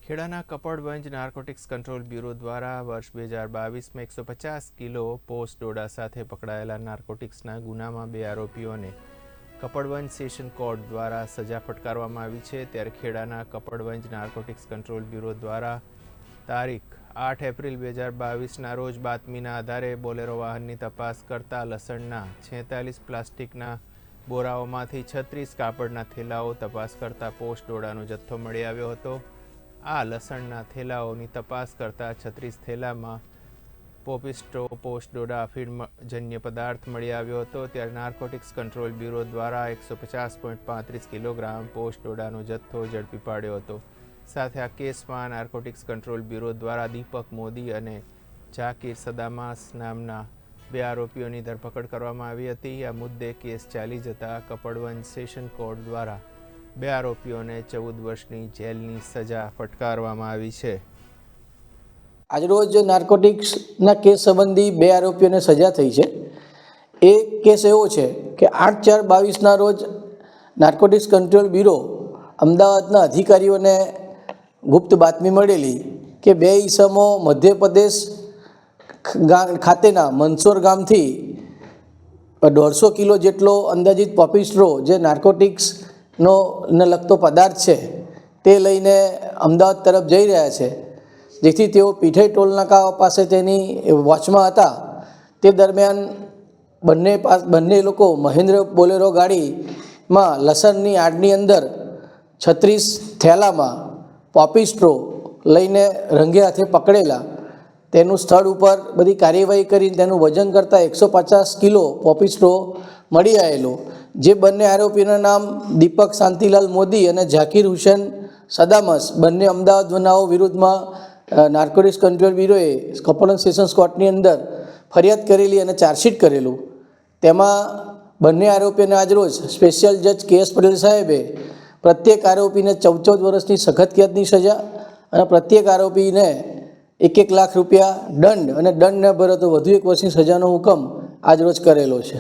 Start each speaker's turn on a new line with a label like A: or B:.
A: ખેડાના Kapadvanj narcotics control bureau દ્વારા વર્ષ 2022માં 150 kilo post ડોડા સાથે પકડાયેલા નાર્કોટિક્સના ગુનામાં 2 આરોપીઓને કપડવંજ સેશન કોર્ટ દ્વારા સજા ફટકારવામાં આવી છે। ત્યારે ખેડાના કપડવંજ નાર્કોટિક્સ કંટ્રોલ બ્યુરો દ્વારા તારીખ 8 એપ્રિલ 2022ના રોજ બાતમીના આધારે બોલેરો વાહનની તપાસ કરતા લસણના 46 પ્લાસ્ટિકના બોરાઓમાંથી 36 કાપડના થેલાઓ તપાસ કરતા પોસ્ટ ડોડાનો જથ્થો મળી આવ્યો હતો। આ લસણના થેલાઓની તપાસ કરતા 36 થેલામાં પોપિસ્ટ્રો પોસ્ટ ડોડા અફીણજન્ય પદાર્થ મળી આવ્યો હતો। ત્યારે નાર્કોટિક્સ કંટ્રોલ બ્યુરો દ્વારા 150.35 કિલોગ્રામ પોસ્ટ ડોડાનો જથ્થો ઝડપી પાડ્યો હતો। સાથે આ કેસમાં નાર્કોટિક્સ કંટ્રોલ બ્યુરો દ્વારા દીપક મોદી અને જાકીર સદામાસ નામના 2 આરોપીઓની ધરપકડ કરવામાં આવી હતી। આ મુદ્દે કેસ ચાલી જતા કપડવંજ સેશન કોર્ટ દ્વારા 2 આરોપીઓને 14 વર્ષની જેલની સજા ફટકારવામાં આવી છે।
B: આજરોજ નાર્કોટિક્સના કેસ સંબંધી 2 આરોપીઓને સજા થઈ છે। એક કેસ એવો છે કે 8/4/22ના રોજ નાર્કોટિક્સ કંટ્રોલ બ્યુરો અમદાવાદના અધિકારીઓને ગુપ્ત બાતમી મળેલી કે 2 ઈસમો મધ્યપ્રદેશ ખાતેના મંદસોર ગામથી 150 કિલો જેટલો અંદાજિત પોપિસ્ટ્રો જે નાર્કોટિક્સનો ને લગતો પદાર્થ છે તે લઈને અમદાવાદ તરફ જઈ રહ્યા છે, જેથી તેઓ પીઠઈ ટોલનાકા પાસે તેની વોચમાં હતા। તે દરમિયાન બંને લોકો મહેન્દ્ર બોલેરો ગાડીમાં લસણની આડની અંદર 36 થેલામાં પોપિસ્ટ્રો લઈને રંગે હાથે પકડેલા। તેનું સ્થળ ઉપર બધી કાર્યવાહી કરી તેનું વજન કરતાં 150 કિલો પોપિસ્ટ્રો મળી આવેલો। જે બંને આરોપીના નામ દીપક શાંતિલાલ મોદી અને ઝાકીર હુસેન સદામસ બંને અમદાવાદ બનાવો વિરુદ્ધમાં નાર્કોટિક્સ કંટ્રોલ બ્યુરોએ કપડવંજ સેશન્સ કોર્ટની અંદર ફરિયાદ કરેલી અને ચાર્જશીટ કરેલું। તેમાં બંને આરોપીઓને આજરોજ સ્પેશિયલ જજ કે.એસ. પટેલ સાહેબે પ્રત્યેક આરોપીને 14 વર્ષની સખત કેદની સજા અને પ્રત્યેક આરોપીને 1 લાખ રૂપિયા દંડ અને દંડ ન ભરે તો વધુ 1 વર્ષની સજાનો હુકમ આજરોજ કરેલો છે।